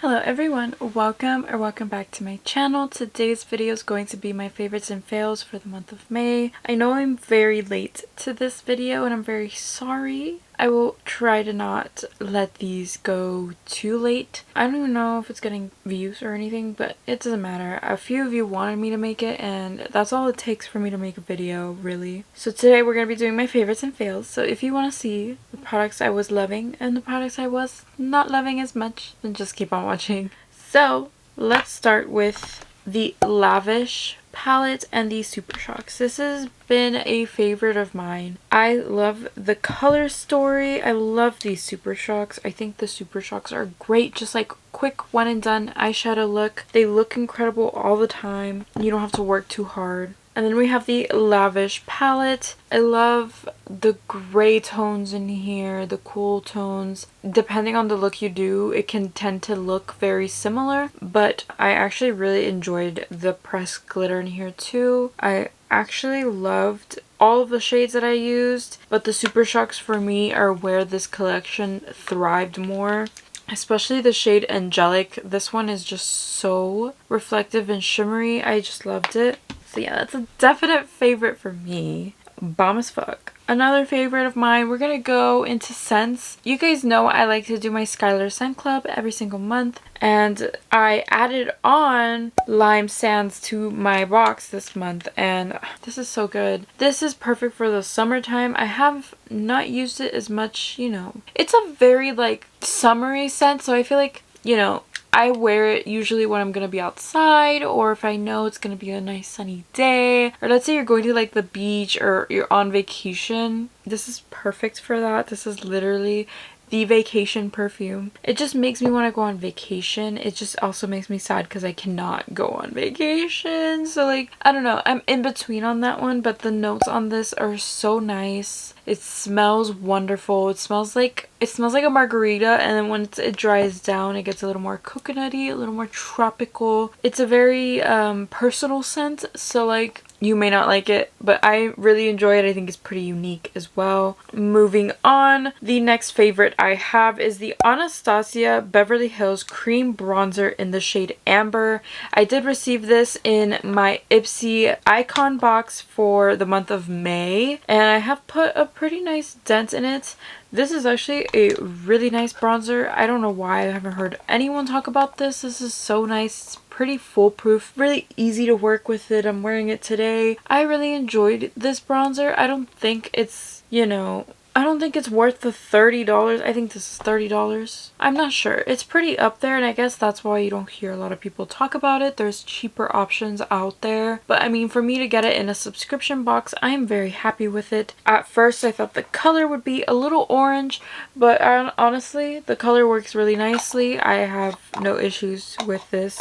Hello everyone, welcome back to my channel. Today's video is going to be my favorites and fails for the month of May. I know I'm very late to this video and I'm very sorry. I will try to not let these go too late. I don't even know if it's getting views or anything, but it doesn't matter. A few of you wanted me to make it and that's all it takes for me to make a video, really. So today we're going to be doing my favorites and fails. So if you want to see the products I was loving and the products I was not loving as much, then just keep on watching. So let's start with the Lavish palette and the Super Shocks. This has been a favorite of mine. I love the color story. I love these Super Shocks. I think the Super Shocks are great, just like quick one and done eyeshadow look. They look incredible all the time. You don't have to work too hard. And then we have the Lavish palette. I love the gray tones in here, the cool tones. Depending on the look you do, it can tend to look very similar, but I actually really enjoyed the pressed glitter in here too. I actually loved all of the shades that I used, but the Super Shocks for me are where this collection thrived more. Especially the shade Angelic. This one is just so reflective and shimmery. I just loved it. So yeah, that's a definite favorite for me. Bomb as fuck. Another favorite of mine, we're gonna go into scents. You guys know I like to do my Skylar scent club every single month, and I added on Lime Sands to my box this month, and this is so good. This is perfect for the summertime. I have not used it as much, you know. It's a very like summery scent, so I feel like, you know, I wear it usually when I'm gonna be outside, or if I know it's gonna be a nice sunny day, or let's say you're going to like the beach or you're on vacation. This is perfect for that. This is literally the vacation perfume. It just makes me want to go on vacation. It just also makes me sad because I cannot go on vacation. So like, I don't know, I'm in between on that one, but the notes on this are so nice. It smells wonderful. It smells like a margarita, and then when it dries down, it gets a little more coconutty, a little more tropical. It's a very personal scent, so like, you may not like it, but I really enjoy it. I think it's pretty unique as well. Moving on, the next favorite I have is the Anastasia Beverly Hills Cream Bronzer in the shade Amber. I did receive this in my Ipsy Icon box for the month of May, and I have put a pretty nice dent in it. This is actually a really nice bronzer. I don't know why I haven't heard anyone talk about this. This is so nice. It's pretty foolproof, really easy to work with it. I'm wearing it today. I really enjoyed this bronzer. I don't think it's, you know, I don't think it's worth the $30. I think this is $30. I'm not sure. It's pretty up there, and I guess that's why you don't hear a lot of people talk about it. There's cheaper options out there. But I mean, for me to get it in a subscription box, I'm very happy with it. At first, I thought the color would be a little orange, but honestly, the color works really nicely. I have no issues with this.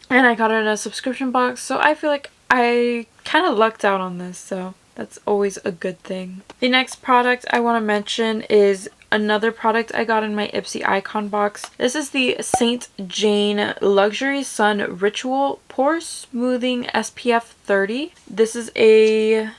And I got it in a subscription box, so I feel like I kind of lucked out on this, so that's always a good thing. The next product I want to mention is another product I got in my Ipsy Icon box. This is the St. Jane Luxury Sun Ritual Pore Smoothing SPF 30. This is a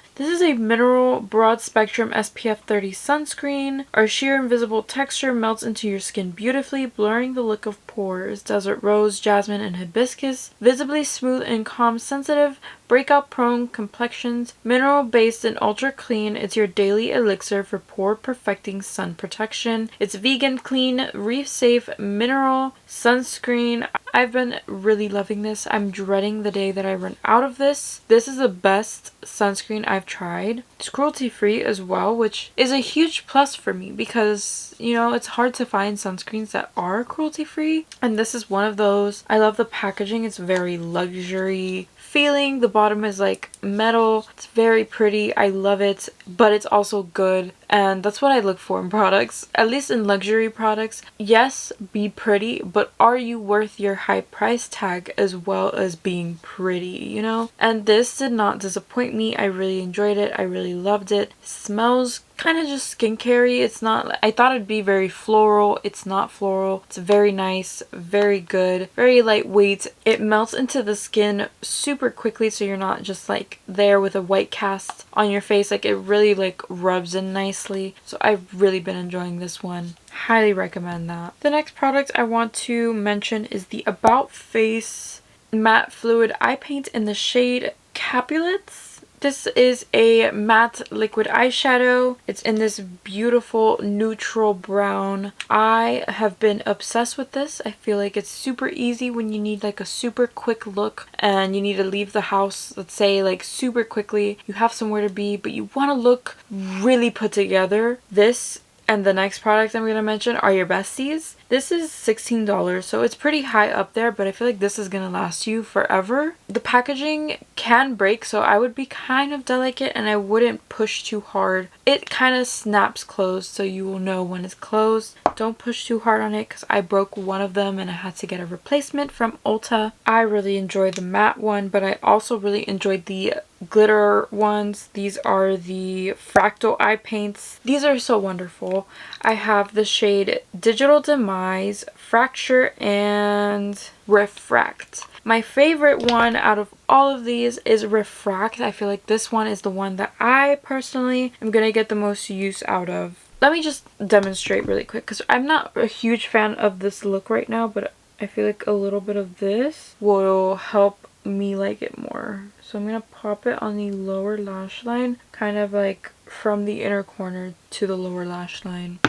mineral broad spectrum SPF 30 sunscreen. Our sheer invisible texture melts into your skin beautifully, blurring the look of pores. Desert rose, jasmine, and hibiscus. Visibly smooth and calm sensitive, breakout prone complexions. Mineral based and ultra clean. It's your daily elixir for pore perfecting sun protection. It's vegan, clean, reef safe, mineral sunscreen. I've been really loving this. I'm dreading the day that I run out of this. This is the best sunscreen I've tried. It's cruelty free as well, which is a huge plus for me because, you know, it's hard to find sunscreens that are cruelty free, and this is one of those. I love the packaging. It's very luxury feeling. The bottom is like metal. It's very pretty. I love it, but it's also good, and that's what I look for in products, at least in luxury products. Yes, be pretty, but are you worth your high price tag as well as being pretty, you know? And this did not disappoint me. I really enjoyed it. I really loved it. Smells kind of just skincare-y. It's not, I thought it'd be very floral. It's not floral. It's very nice, very good, very lightweight. It melts into the skin super quickly, so you're not just like there with a white cast on your face. Like, it really like rubs in nicely. So I've really been enjoying this one. Highly recommend that. The next product I want to mention is the About Face Matte Fluid Eye Paint in the shade Capulets. This is a matte liquid eyeshadow. It's in this beautiful neutral brown. I have been obsessed with this. I feel like it's super easy when you need like a super quick look and you need to leave the house, let's say like super quickly. You have somewhere to be, but you want to look really put together. This and the next product I'm going to mention are your besties. This is $16, so it's pretty high up there, but I feel like this is going to last you forever. The packaging can break, so I would be kind of delicate and I wouldn't push too hard. It kind of snaps closed, so you will know when it's closed. Don't push too hard on it because I broke one of them and I had to get a replacement from Ulta. I really enjoyed the matte one, but I also really enjoyed the glitter ones. These are the Fractal eye paints. These are so wonderful. I have the shade Digital Demise, Fracture, and Refract. My favorite one out of all of these is Refract. I feel like this one is the one that I personally am gonna get the most use out of. Let me just demonstrate really quick because I'm not a huge fan of this look right now, but I feel like a little bit of this will help me like it more. So I'm going to pop it on the lower lash line, kind of like from the inner corner to the lower lash line.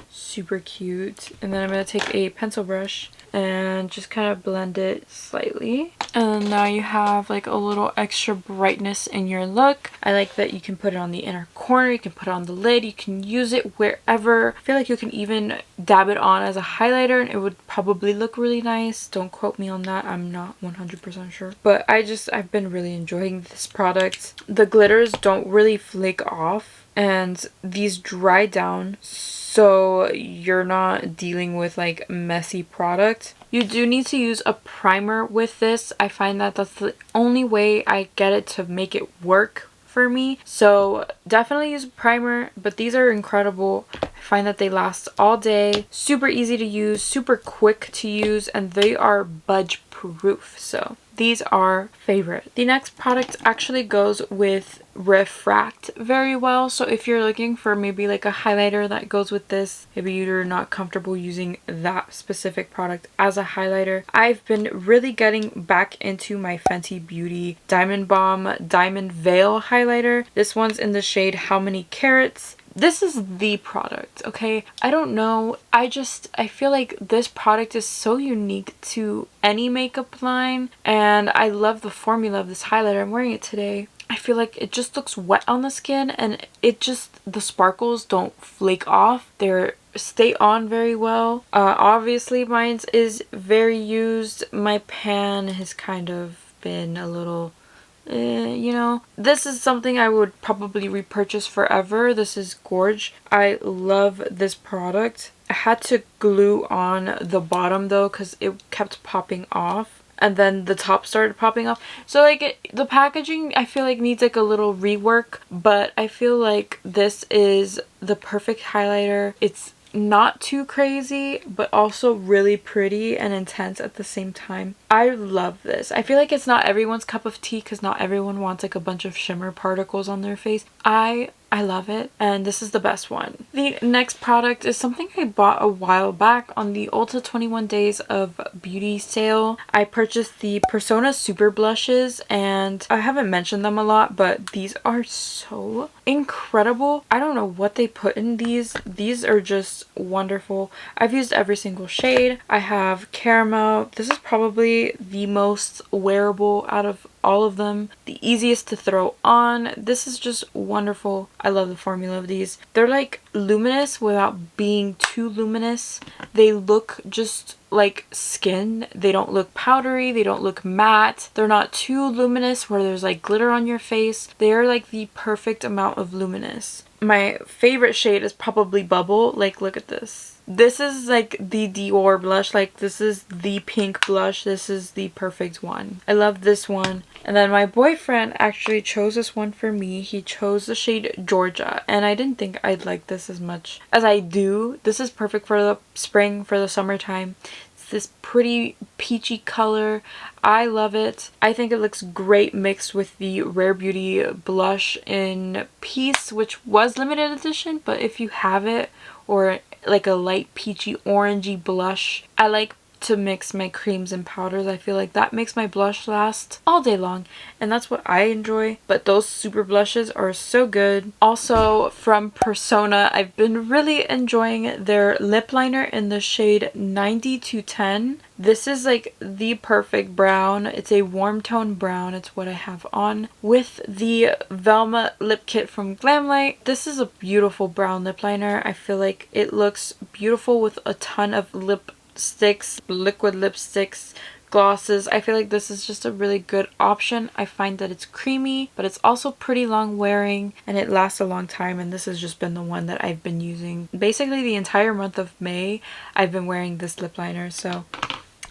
Super cute. And then I'm going to take a pencil brush and just kind of blend it slightly. And now you have like a little extra brightness in your look. I like that you can put it on the inner corner, you can put it on the lid, you can use it wherever. I feel like you can even dab it on as a highlighter and it would probably look really nice. Don't quote me on that, I'm not 100% sure. But I've been really enjoying this product. The glitters don't really flake off and these dry down, so you're not dealing with like messy product. You do need to use a primer with this. I find that that's the only way I get it to make it work for me. So definitely use a primer, but these are incredible. I find that they last all day, super easy to use, super quick to use, and they are budge proof. So these are favorite. The next product actually goes with Refract very well. So if you're looking for maybe like a highlighter that goes with this, maybe you're not comfortable using that specific product as a highlighter, I've been really getting back into my Fenty Beauty Diamond Bomb Diamond Veil highlighter. This one's in the shade How Many Carats. This is the product, okay? I don't know. I feel like this product is so unique to any makeup line, and I love the formula of this highlighter. I'm wearing it today. I feel like it just looks wet on the skin, and the sparkles don't flake off. They stay on very well. Obviously mine is very used. My pan has kind of been a little you know, this is something I would probably repurchase forever. This is gorge. I love this product. I had to glue on the bottom though because it kept popping off, and then the top started popping off. So like the packaging I feel like needs like a little rework, but I feel like this is the perfect highlighter. It's not too crazy, but also really pretty and intense at the same time. I love this. I feel like it's not everyone's cup of tea because not everyone wants like a bunch of shimmer particles on their face. I love it, and this is the best one. The next product is something I bought a while back on the Ulta 21 Days of Beauty sale. I purchased the Persona Super Blushes, and I haven't mentioned them a lot, but these are so incredible. I don't know what they put in these. These are just wonderful. I've used every single shade. I have caramel. This is probably the most wearable out of all of them, the easiest to throw on. This is just wonderful. I love the formula of these. They're like luminous without being too luminous. They look just like skin. They don't look powdery, they don't look matte, they're not too luminous where there's like glitter on your face. They're like the perfect amount of luminous. My favorite shade is probably Bubble. Like, look at this. This is like the Dior blush. Like, this is the pink blush. This is the perfect one. I love this one. And then my boyfriend actually chose this one for me. He chose the shade Georgia, and I didn't think I'd like this as much as I do. This is perfect for the spring, for the summertime. It's this pretty peachy color. I love it. I think it looks great mixed with the Rare Beauty blush in Peace, which was limited edition, but if you have it, or like a light peachy orangey blush. I like to mix my creams and powders. I feel like that makes my blush last all day long, and that's what I enjoy. But those super blushes are so good. Also from Persona, I've been really enjoying their lip liner in the shade 90-10. This is like the perfect brown. It's a warm tone brown. It's what I have on with the Velma lip kit from Glamlite. This is a beautiful brown lip liner. I feel like it looks beautiful with a ton of lipsticks, liquid lipsticks, glosses. I feel like this is just a really good option. I find that it's creamy, but it's also pretty long wearing and it lasts a long time, and this has just been the one that I've been using basically the entire month of May. I've been wearing this lip liner, so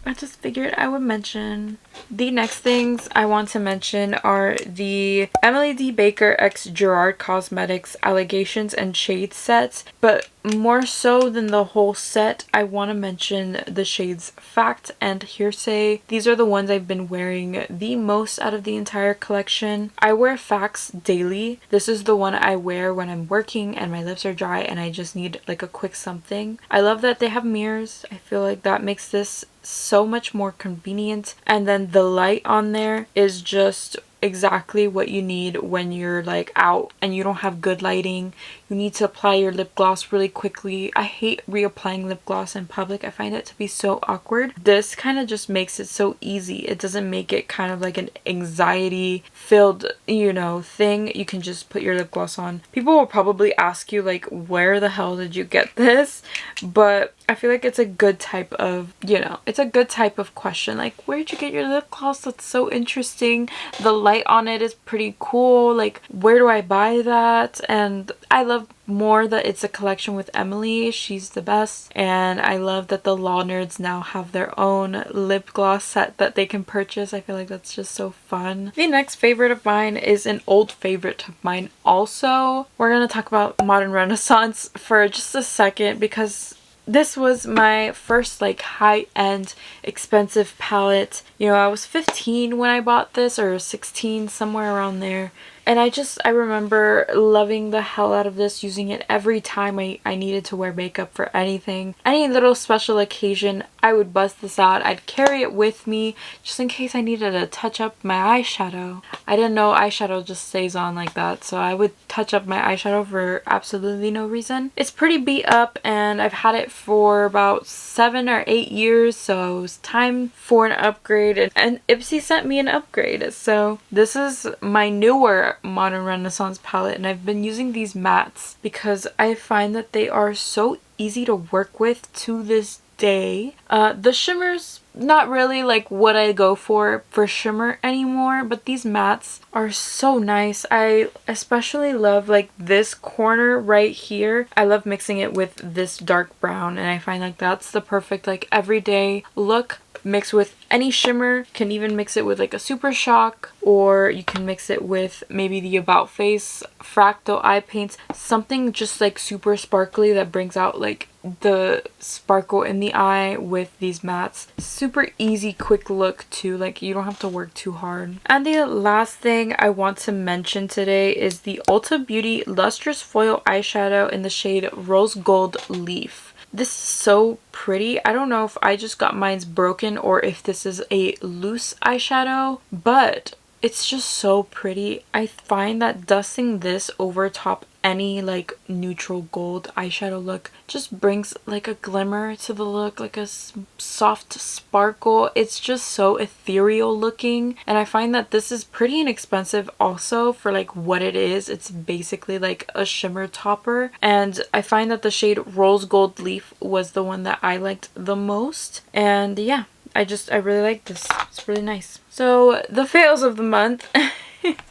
I just figured I would mention. The next things I want to mention are the Emily D. Baker x Gerard Cosmetics Allegations and Shades sets, but more so than the whole set, I want to mention the shades Fact and Hearsay. These are the ones I've been wearing the most out of the entire collection. I wear Facts daily. This is the one I wear when I'm working and my lips are dry and I just need like a quick something. I love that they have mirrors. I feel like that makes this so much more convenient, and then the light on there is just exactly what you need when you're like out and you don't have good lighting. You need to apply your lip gloss really quickly. I hate reapplying lip gloss in public. I find it to be so awkward. This kind of just makes it so easy. It doesn't make it kind of like an anxiety filled, you know, thing. You can just put your lip gloss on. People will probably ask you like, where the hell did you get this? But I feel like it's a good type of, you know, it's a good type of question. Like, where did you get your lip gloss? That's so interesting. The light on it is pretty cool. Like, where do I buy that? And I love more that it's a collection with Emily. She's the best. And I love that the Law Nerds now have their own lip gloss set that they can purchase. I feel like that's just so fun. The next favorite of mine is an old favorite of mine also. We're gonna talk about Modern Renaissance for just a second because this was my first like high-end expensive palette. You know, I was 15 when I bought this, or 16, somewhere around there. And I remember loving the hell out of this, using it every time I needed to wear makeup for anything. Any little special occasion, I would bust this out. I'd carry it with me just in case I needed to touch up my eyeshadow. I didn't know eyeshadow just stays on like that, so I would touch up my eyeshadow for absolutely no reason. It's pretty beat up and I've had it for about 7 or 8 years, so it was time for an upgrade, and Ipsy sent me an upgrade. So this is my newer Modern Renaissance palette, and I've been using these mattes because I find that they are so easy to work with to this day. The shimmers, not really like what I go for shimmer anymore, but these mattes are so nice. I especially love like this corner right here. I love mixing it with this dark brown, and I find like that's the perfect like everyday look. Mix with any shimmer. Can even mix it with like a Super Shock, or you can mix it with maybe the About Face Fractal eye paints, something just like super sparkly that brings out like the sparkle in the eye with these mattes. Super easy, quick look too, like you don't have to work too hard. And the last thing I want to mention today is the Ulta Beauty Lustrous Foil Eyeshadow in the shade Rose Gold Leaf. This is so pretty. I don't know if I just got mine's broken or if this is a loose eyeshadow, but it's just so pretty. I find that dusting this over top any like neutral gold eyeshadow look just brings like a glimmer to the look, like a soft sparkle. It's just so ethereal looking, and I find that this is pretty inexpensive also for like what it is. It's basically like a shimmer topper, and I find that the shade Rose Gold Leaf was the one that I liked the most. And yeah, I really like this. It's really nice. So the fails of the month.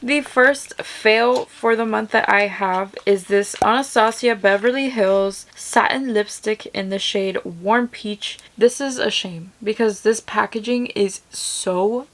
The first fail for the month that I have is this Anastasia Beverly Hills satin lipstick in the shade Warm Peach. This is a shame because this packaging is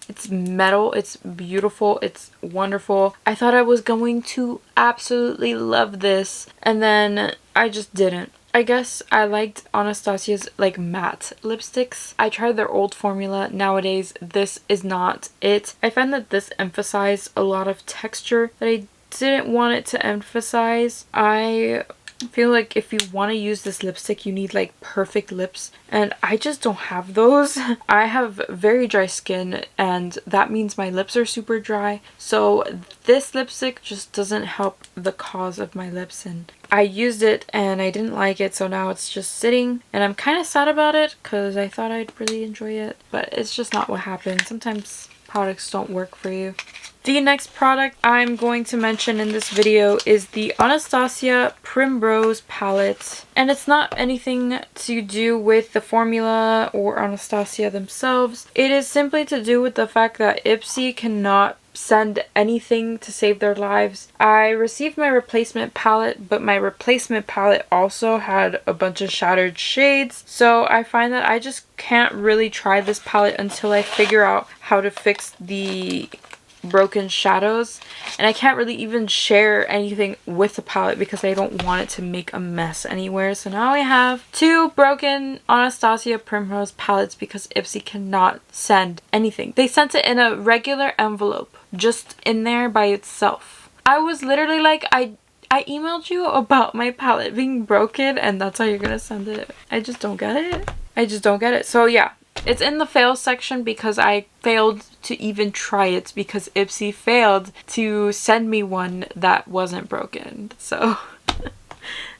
it's metal, it's beautiful, it's wonderful. I thought I was going to absolutely love this, and then I just didn't. I guess I liked Anastasia's like matte lipsticks. I tried their old formula. Nowadays, this is not it. I find that this emphasized a lot of texture that I didn't want it to emphasize. I I feel like if you want to use this lipstick, you need like perfect lips, and I just don't have those. I have very dry skin, and that means my lips are super dry, so this lipstick just doesn't help the cause of my lips, and I used it and I didn't like it, so now it's just sitting, and I'm kind of sad about it because I thought I'd really enjoy it, but it's just not what happened. Sometimes products don't work for you. The next product I'm going to mention in this video is the Anastasia Primrose palette. And it's not anything to do with the formula or Anastasia themselves. It is simply to do with the fact that Ipsy cannot send anything to save their lives. I received my replacement palette, but my replacement palette also had a bunch of shattered shades. So I find that I just can't really try this palette until I figure out how to fix the broken shadows, and I can't really even share anything with the palette because I don't want it to make a mess anywhere. So now I have two broken Anastasia Primrose palettes because Ipsy cannot send anything. They sent it in a regular envelope, just in there by itself. I was literally like, I emailed you about my palette being broken and that's how you're gonna send it. I just don't get it. I just don't get it. So yeah, it's in the fail section because I failed to even try it because Ipsy failed to send me one that wasn't broken. So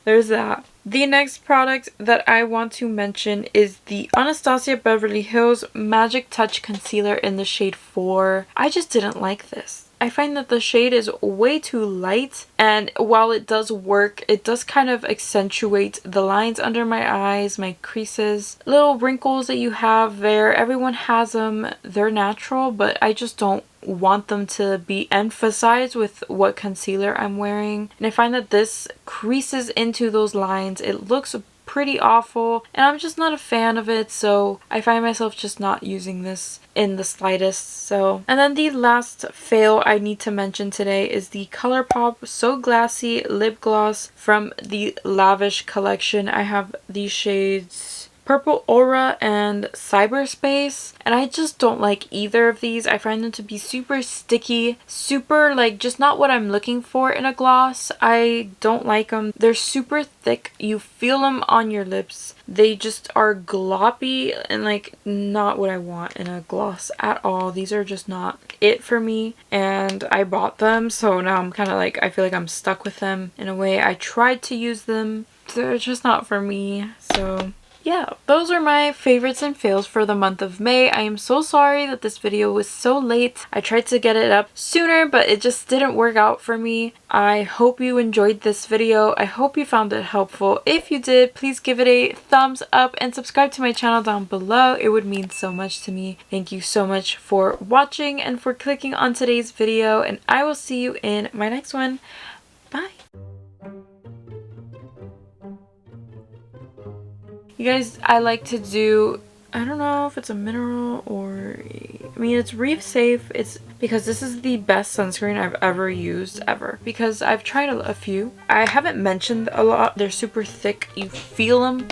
there's that. The next product that I want to mention is the Anastasia Beverly Hills Magic Touch Concealer in the shade 4. I just didn't like this. I find that the shade is way too light, and while it does work, it does kind of accentuate the lines under my eyes, my creases, little wrinkles that you have there. Everyone has them, they're natural, but I just don't want them to be emphasized with what concealer I'm wearing. And I find that this creases into those lines. It looks pretty awful, and I'm just not a fan of it, so I find myself just not using this in the slightest. So, and then the last fail I need to mention today is the ColourPop So Glassy lip gloss from the Lavish collection. I have these shades Purple Aura and Cyberspace, and I just don't like either of these. I find them to be super sticky, super like just not what I'm looking for in a gloss. I don't like them. They're super thick. You feel them on your lips. They just are gloppy and like not what I want in a gloss at all. These are just not it for me, and I bought them, so now I'm kind of like, I feel like I'm stuck with them in a way. I tried to use them. They're just not for me. So yeah, those are my favorites and fails for the month of May. I am so sorry that this video was so late. I tried to get it up sooner, but it just didn't work out for me. I hope you enjoyed this video. I hope you found it helpful. If you did, please give it a thumbs up and subscribe to my channel down below. It would mean so much to me. Thank you so much for watching and for clicking on today's video, and I will see you in my next one. Bye! You guys, I like to do, I don't know if it's a mineral or, I mean, it's reef safe. It's because this is the best sunscreen I've ever used ever, because I've tried a few. I haven't mentioned a lot. They're super thick. You feel them